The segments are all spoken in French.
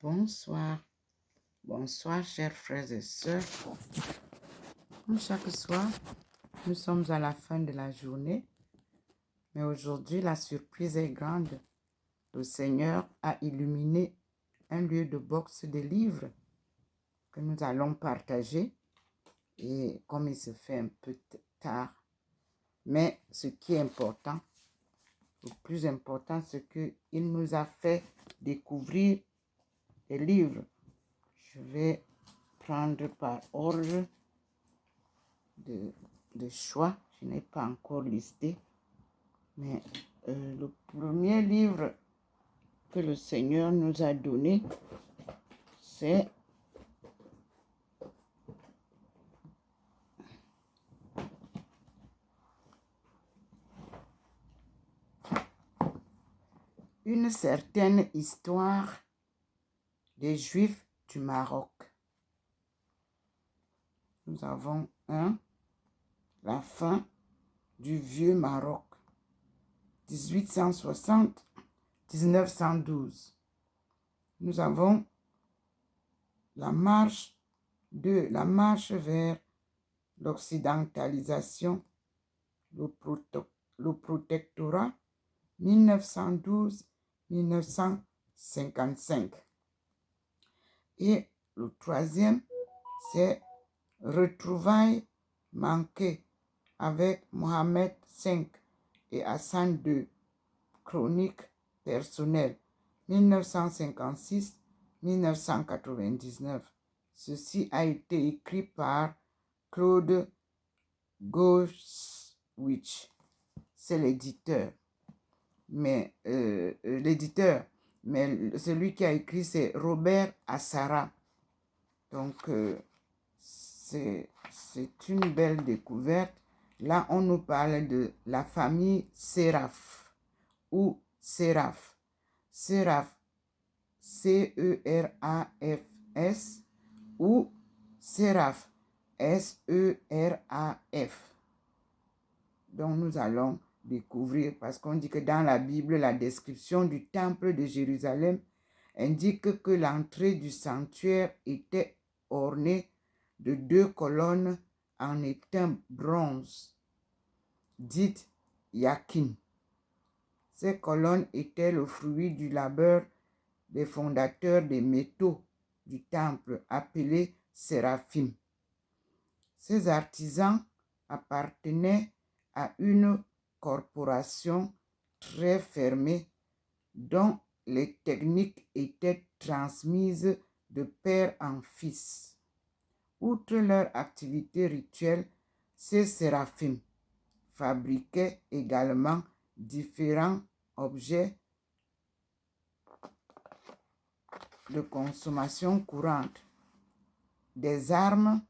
Bonsoir, bonsoir chers frères et sœurs. Comme chaque soir, nous sommes à la fin de la journée, mais aujourd'hui la surprise est grande. Le Seigneur a illuminé un lieu de boxe de livres que nous allons partager et comme il se fait un peu tard, mais ce qui est important, le plus important, c'est qu'il nous a fait découvrir des livres. Je vais prendre par ordre de choix. Je n'ai pas encore listé. Mais le premier livre que le Seigneur nous a donné, c'est Une certaine histoire des Juifs du Maroc. Nous avons la fin du vieux Maroc, 1860-1912. Nous avons la marche vers l'occidentalisation, le protectorat, 1912-1955. Et le troisième, c'est retrouvailles manquées avec Mohamed V et Hassan II, chronique personnelle, 1956-1999. Ceci a été écrit par Claude Gauchwich. C'est l'éditeur. Mais celui qui a écrit, c'est Robert Assara. Donc, c'est une belle découverte. Là, on nous parle de la famille Séraph ou Séraph. Séraph, C-E-R-A-F-S ou Séraph, S-E-R-A-F. Donc, nous allons découvrir, parce qu'on dit que dans la Bible, la description du temple de Jérusalem indique que l'entrée du sanctuaire était ornée de 2 colonnes en étain bronze, dites yakin. Ces colonnes étaient le fruit du labeur des fondateurs des métaux du temple, appelés séraphim. Ces artisans appartenaient à une corporation très fermée dont les techniques étaient transmises de père en fils. Outre leur activité rituelle, ces séraphim fabriquaient également différents objets de consommation courante, des armes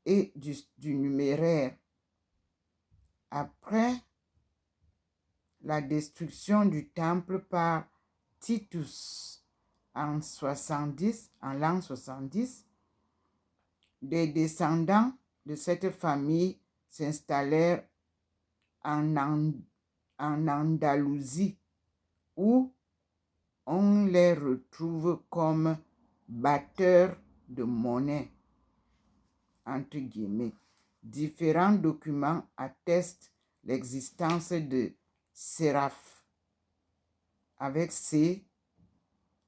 et du numéraire. Après la destruction du temple par Titus en l'an 70, des descendants de cette famille s'installèrent en Andalousie, où on les retrouve comme batteurs de monnaie, entre guillemets. Différents documents attestent l'existence de Séraph avec C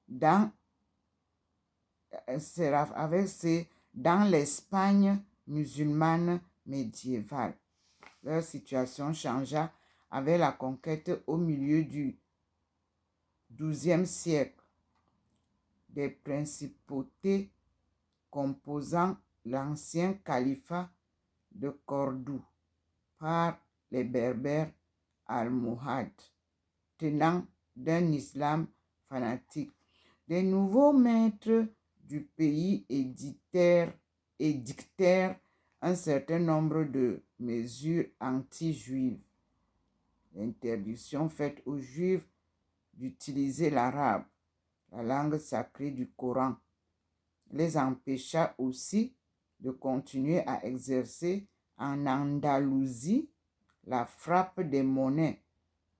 dans l'Espagne musulmane médiévale. Leur situation changea avec la conquête au milieu du XIIe siècle des principautés composant l'ancien califat de Cordoue par les Berbères almohades, tenant d'un islam fanatique. Les nouveaux maîtres du pays édictèrent un certain nombre de mesures anti-juives. L'interdiction faite aux Juifs d'utiliser l'arabe, la langue sacrée du Coran, les empêcha aussi de continuer à exercer en Andalousie la frappe des monnaies,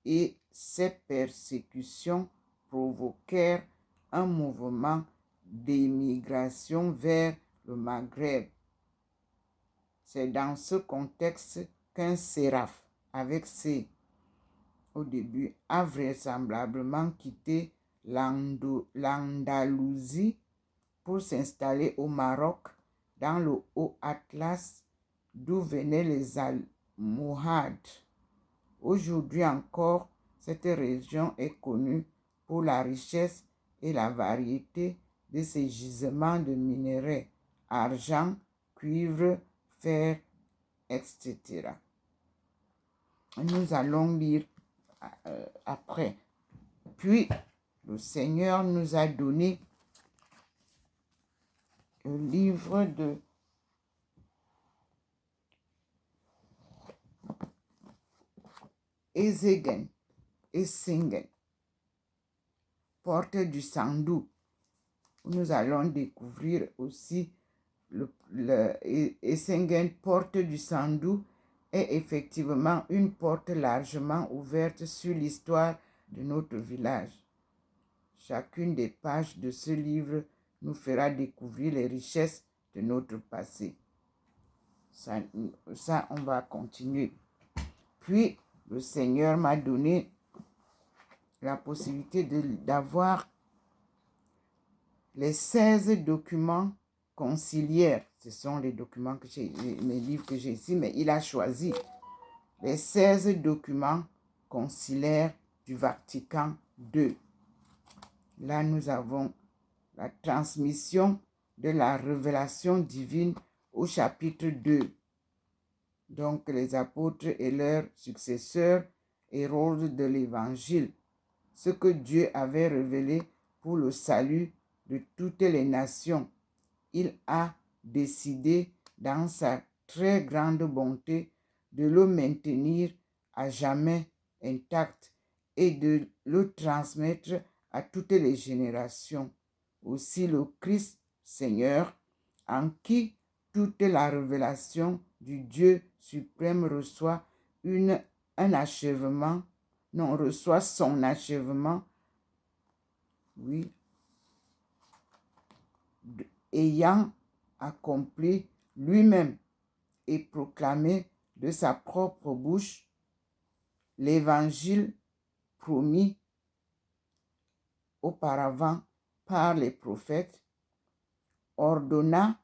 et ces persécutions provoquèrent un mouvement d'émigration vers le Maghreb. C'est dans ce contexte qu'un séraph avec C au début a vraisemblablement quitté l'Andalousie pour s'installer au Maroc dans le Haut Atlas d'où venaient les Almohades. Aujourd'hui encore, cette région est connue pour la richesse et la variété de ses gisements de minerais, argent, cuivre, fer, etc. Nous allons lire après. Puis, le Seigneur nous a donné le livre de Esegen, porte du Sandou. Nous allons découvrir aussi Esegen, porte du Sandou, est effectivement une porte largement ouverte sur l'histoire de notre village. Chacune des pages de ce livre nous fera découvrir les richesses de notre passé. Ça, on va continuer. Puis, le Seigneur m'a donné la possibilité d'avoir les 16 documents conciliaires. Ce sont les documents mes livres que j'ai ici, mais il a choisi les 16 documents conciliaires du Vatican II. Là, nous avons la transmission de la révélation divine au chapitre 2. Donc, les apôtres et leurs successeurs héraudes de l'Évangile, ce que Dieu avait révélé pour le salut de toutes les nations. Il a décidé, dans sa très grande bonté, de le maintenir à jamais intact et de le transmettre à toutes les générations. Aussi le Christ Seigneur, en qui toute la révélation du Dieu suprême reçoit reçoit son achèvement, oui, ayant accompli lui-même et proclamé de sa propre bouche l'évangile promis auparavant par les prophètes, ordonna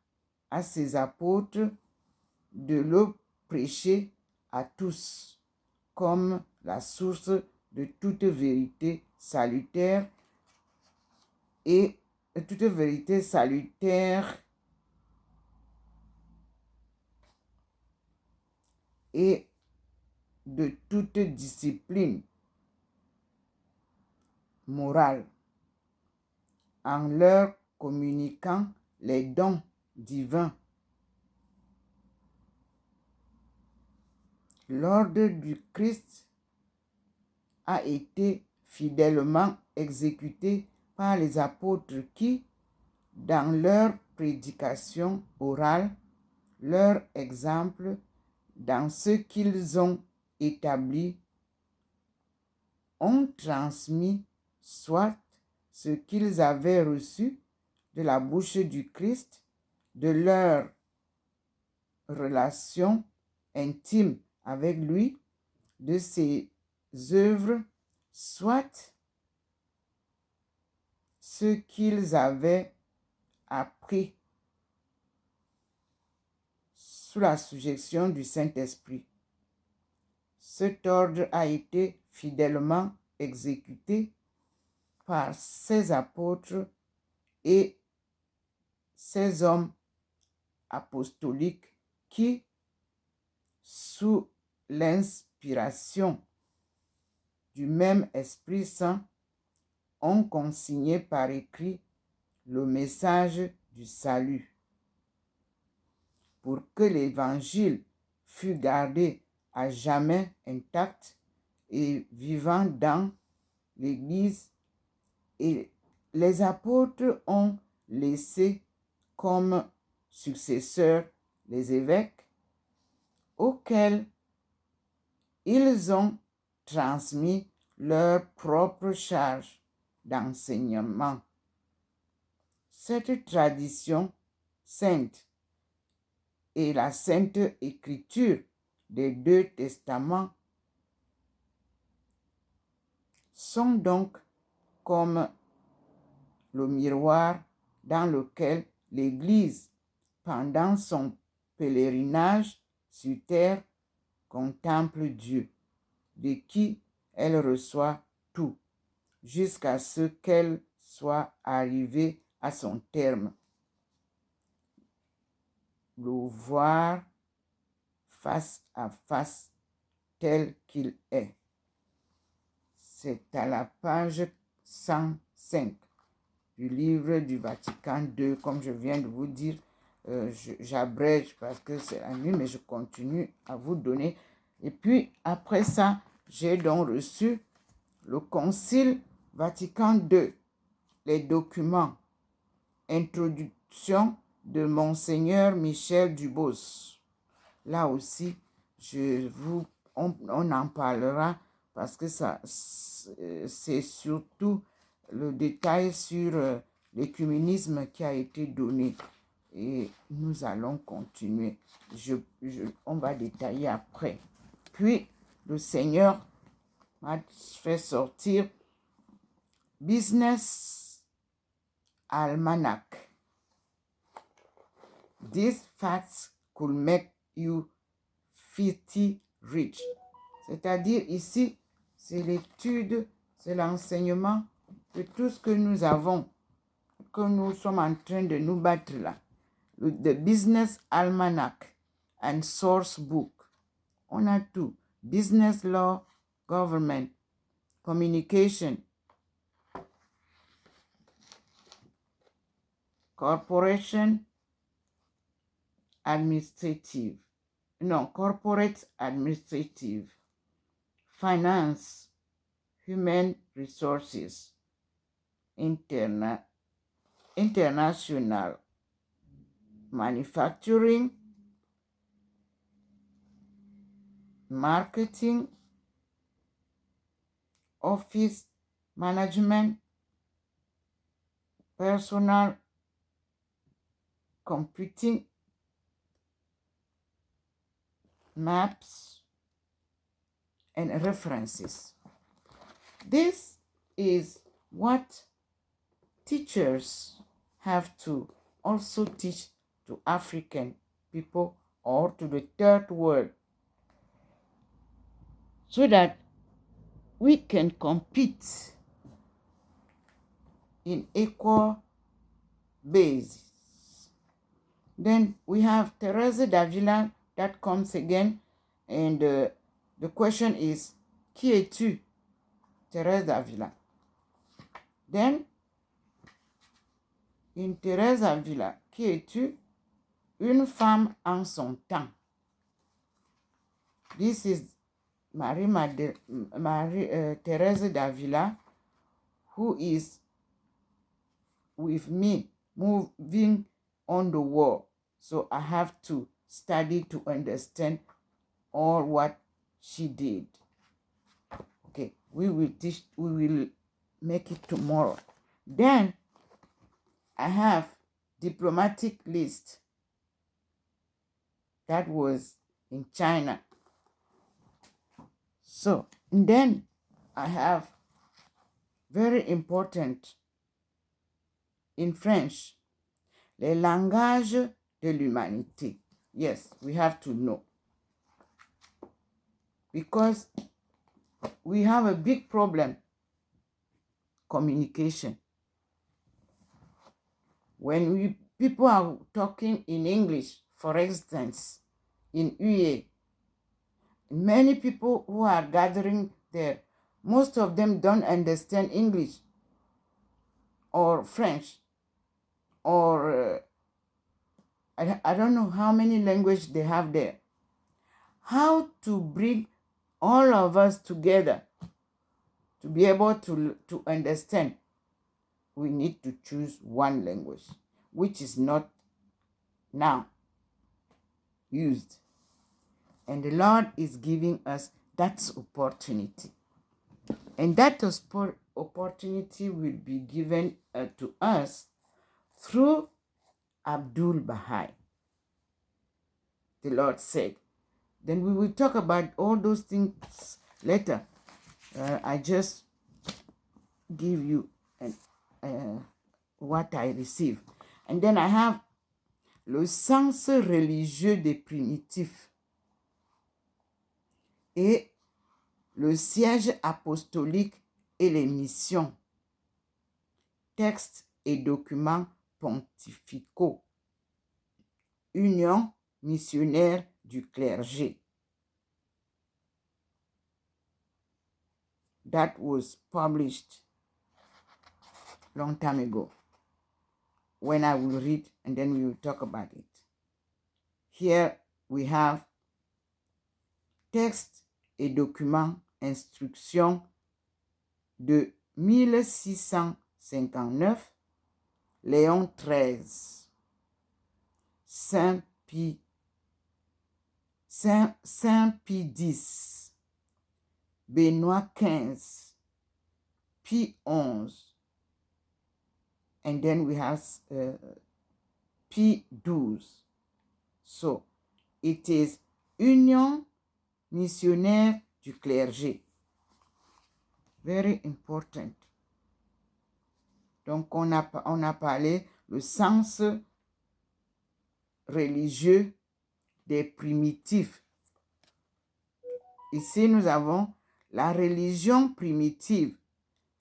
à ses apôtres de le prêcher à tous comme la source de toute vérité salutaire et toute vérité salutaire et de toute discipline morale, en leur communiquant les dons divins. L'ordre du Christ a été fidèlement exécuté par les apôtres qui, dans leur prédication orale, leur exemple, dans ce qu'ils ont établi, ont transmis soit ce qu'ils avaient reçu de la bouche du Christ, de leur relation intime avec lui, de ses œuvres, soit ce qu'ils avaient appris sous la suggestion du Saint-Esprit. Cet ordre a été fidèlement exécuté par ces apôtres et ces hommes apostoliques qui, sous l'inspiration du même Esprit Saint, ont consigné par écrit le message du salut. Pour que l'Évangile fût gardé à jamais intact et vivant dans l'Église, et les apôtres ont laissé comme successeurs les évêques auxquels ils ont transmis leur propre charge d'enseignement. Cette tradition sainte et la sainte écriture des deux testaments sont donc comme le miroir dans lequel l'Église, pendant son pèlerinage sur terre, contemple Dieu, de qui elle reçoit tout, jusqu'à ce qu'elle soit arrivée à son terme. Le voir face à face tel qu'il est. C'est à la page 105 du livre du Vatican II, comme je viens de vous dire. J'abrège parce que c'est la nuit, mais je continue à vous donner. Et puis, après ça, j'ai donc reçu le Concile Vatican II, les documents, introduction de Monseigneur Michel Dubos. Là aussi, on en parlera parce que ça, c'est surtout le détail sur l'écuménisme qui a été donné. Et nous allons continuer. On va détailler après. Puis, le Seigneur m'a fait sortir Business Almanac. These facts could make you filthy rich. C'est-à-dire ici, c'est l'étude, c'est l'enseignement de tout ce que nous avons, que nous sommes en train de nous battre là. The Business Almanac and Source Book. On a tout. Business Law, Government, Communication, Corporation Administrative. Non, Corporate Administrative, Finance, Human Resources, International, Manufacturing, Marketing, Office Management, Personal Computing, Maps, and References. This is what teachers have to also teach to African people or to the third world, so that we can compete in equal basis. Then we have Teresa Davila that comes again, and the question is, qui es-tu, Teresa Davila? Then, in Teresa Davila, qui es-tu? Une femme en son temps. This is Teresa Davila, who is with me moving on the world. So I have to study to understand all what she did. Okay, we will make it tomorrow. Then I have diplomatic list that was in China. So then I have very important in French, les langages de l'humanité. Yes, we have to know. Because we have a big problem, communication. When people are talking in English, for instance, in UE, many people who are gathering there, most of them don't understand English or French or I don't know how many languages they have there. How to bring all of us together to be able to understand? We need to choose one language, which is not now used. And the Lord is giving us that opportunity. And that opportunity will be given to us through Abdul Baha, the Lord said. Then we will talk about all those things later. I just give you what I receive. And then I have le sens religieux des primitifs et le siège apostolique et les missions, textes et documents pontificaux, union missionnaire du clergé. That was published long time ago. When I will read and then we will talk about it. Here we have textes et documents, instructions de 1659, Léon XIII, Saint-Pie X, Benoît XV, Pie XI, and then we have Pie XII. So, it is Union missionnaire du clergé. Very important. Donc, on a parlé le sens religieux des primitifs. Ici, nous avons la religion primitive,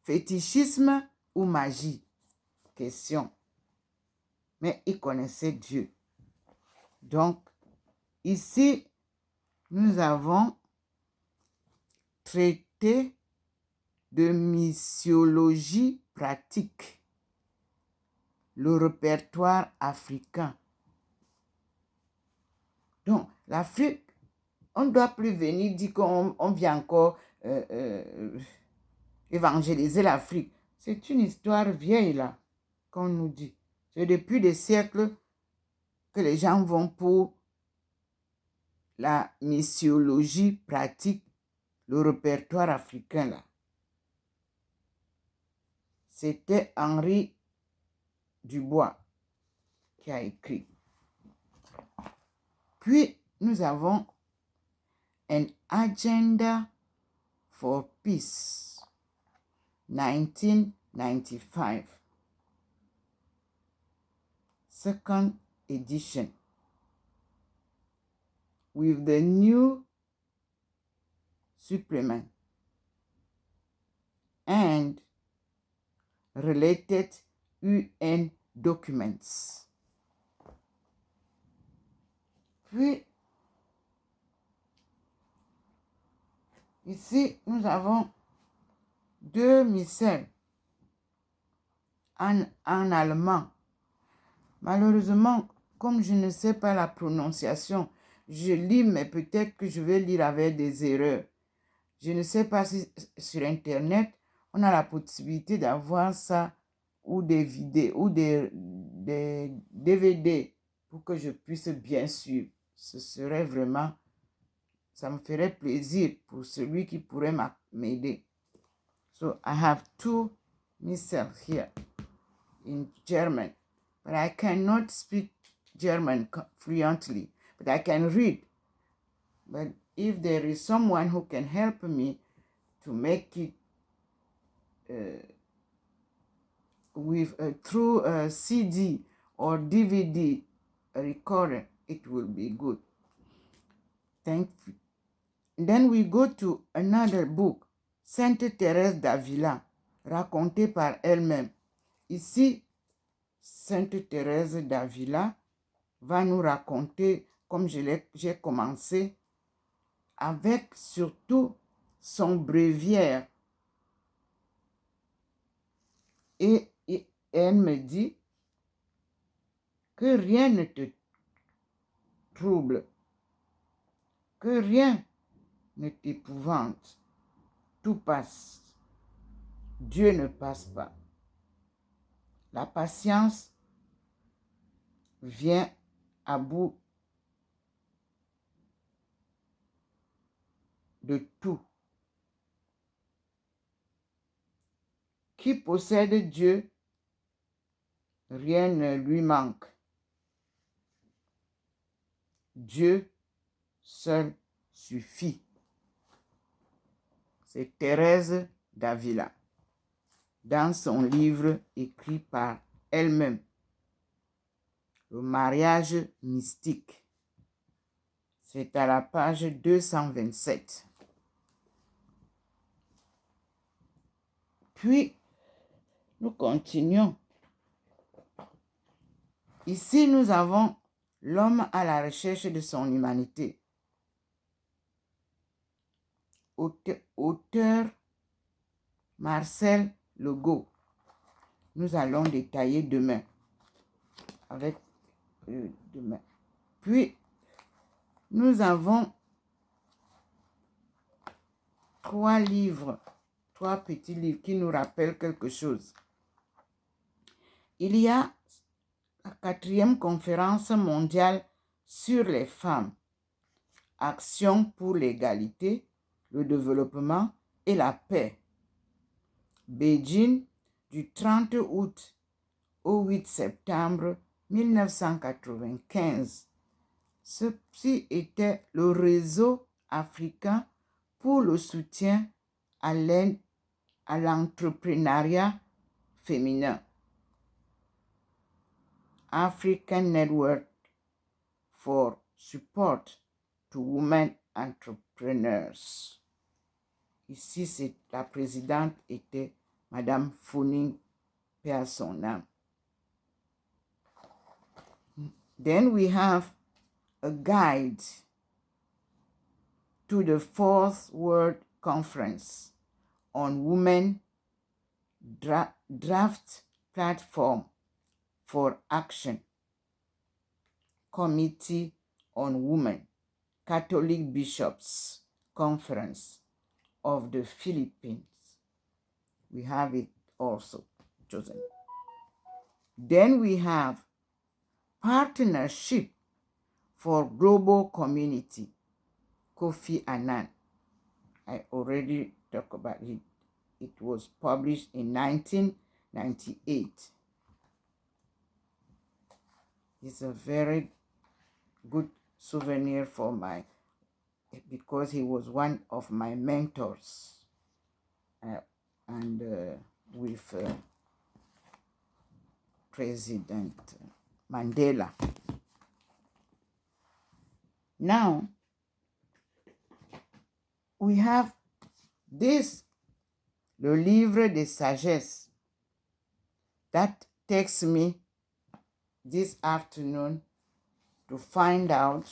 fétichisme ou magie. Question. Mais ils connaissaient Dieu. Donc, ici, nous avons traité de missiologie pratique, le répertoire africain. Donc, l'Afrique, on ne doit plus venir dire qu'on vient encore évangéliser l'Afrique. C'est une histoire vieille, là, qu'on nous dit. C'est depuis des siècles que les gens vont pour la missiologie pratique, le répertoire africain, là. C'était Henri Dubois qui a écrit. Puis, nous avons An Agenda for Peace, 1995, second edition, with the new supplement and related UN documents. Puis, ici, nous avons deux missels en allemand. Malheureusement, comme je ne sais pas la prononciation, je lis, mais peut-être que je vais lire avec des erreurs. Je ne sais pas si sur Internet, on a la possibilité d'avoir ça ou des vidéos ou des DVD pour que je puisse bien suivre. Ce serait vraiment, ça me ferait plaisir pour celui qui pourrait m'aider. So I have two missals here in German, but I cannot speak German fluently, but I can read. But if there is someone who can help me to make it through a CD or DVD recorder, it will be good. Thank you. Then we go to another book, Sainte Thérèse d'Avila, racontée par elle-même. Ici, Sainte Thérèse d'Avila va nous raconter, comme j'ai commencé, avec surtout son bréviaire. Et elle me dit que rien ne te trouble, que rien ne t'épouvante. Tout passe. Dieu ne passe pas. La patience vient à bout de tout. Qui possède Dieu rien ne lui manque. Dieu seul suffit. C'est Thérèse d'Avila, dans son livre écrit par elle-même, Le mariage mystique. C'est à la page 227. Puis, nous continuons. Ici, nous avons l'homme à la recherche de son humanité. Auteur Marcel Legault. Nous allons détailler demain. Avec demain. Puis, nous avons 3 livres, 3 petits livres qui nous rappellent quelque chose. Il y a la 4e conférence mondiale sur les femmes, Action pour l'égalité, le développement et la paix. Beijing, du 30 août au 8 septembre 1995. Ceci était le réseau africain pour le soutien à l'entrepreneuriat féminin. African Network for Support to Women Entrepreneurs. Ici, la présidente était Madame Foning, paix à son âme. Then we have a guide to the 4th World Conference on Women Draft Platform for Action, Committee on Women, Catholic Bishops Conference of the Philippines. We have it also chosen. Then we have Partnership for Global Community, Kofi Annan. I already talked about it. It was published in 1998. It's a very good souvenir for because he was one of my mentors, and with President Mandela. Now, we have this, le livre de sagesse, that takes me this afternoon to find out.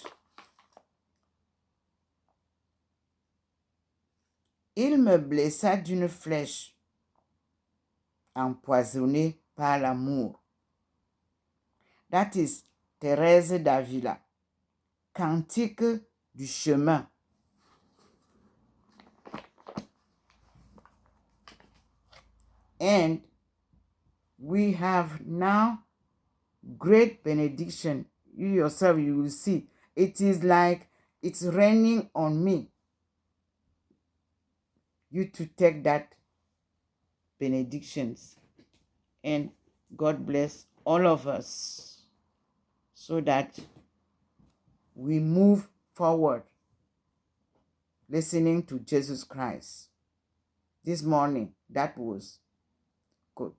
Il me blessa d'une flèche, empoisonnée par l'amour. That is Thérèse d'Avila, Cantique du chemin. And we have now great benediction. You yourself, you will see. It is like it's raining on me. You to take that benedictions. And God bless all of us so that we move forward listening to Jesus Christ. This morning, that was good.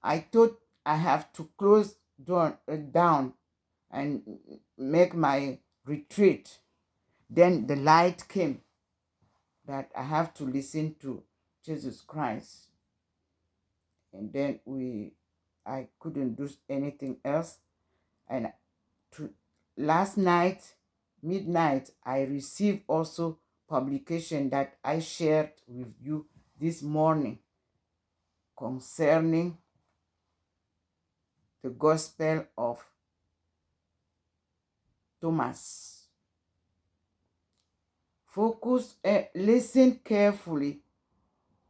I thought I have to close down and make my retreat. Then the light came that I have to listen to Jesus Christ. And then I couldn't do anything else. And last night, midnight, I received also publication that I shared with you this morning concerning the Gospel of Thomas. Focus and listen carefully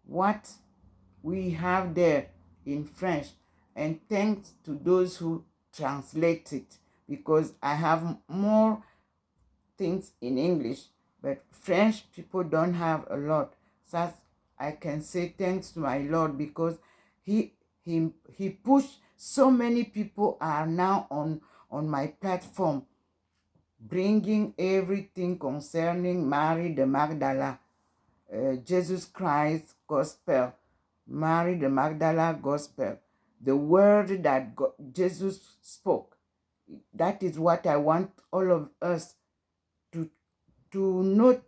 what we have there in French, and thanks to those who translate it, because I have more things in English, but French people don't have a lot. So I can say thanks to my Lord, because he pushed So many people are now on my platform, bringing everything concerning Mary de Magdala, Jesus Christ Gospel, Mary de Magdala Gospel, the word that Jesus spoke. That is what I want all of us to, to note,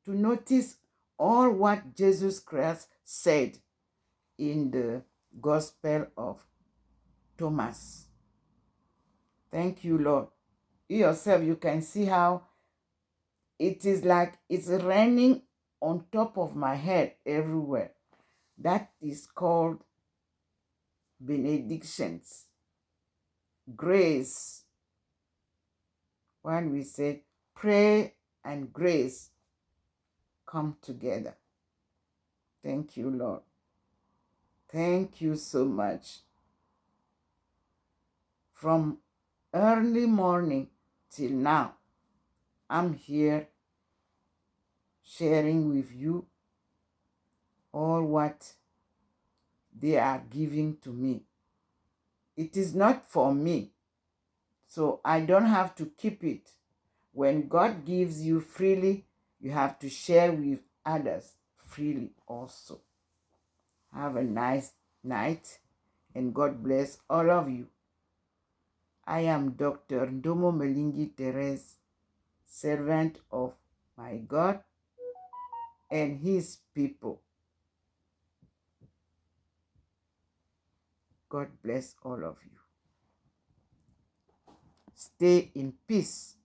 to notice all what Jesus Christ said in the Gospel of Thomas. Thank you, Lord. You yourself, you can see how it is like it's raining on top of my head everywhere. That is called benedictions. Grace. When we say pray and grace come together. Thank you, Lord. Thank you so much. From early morning till now, I'm here sharing with you all what they are giving to me. It is not for me, so I don't have to keep it. When God gives you freely, you have to share with others freely also. Have a nice night, and God bless all of you. I am Dr. Ndomo Melingi Therese, servant of my God and his people. God bless all of you. Stay in peace.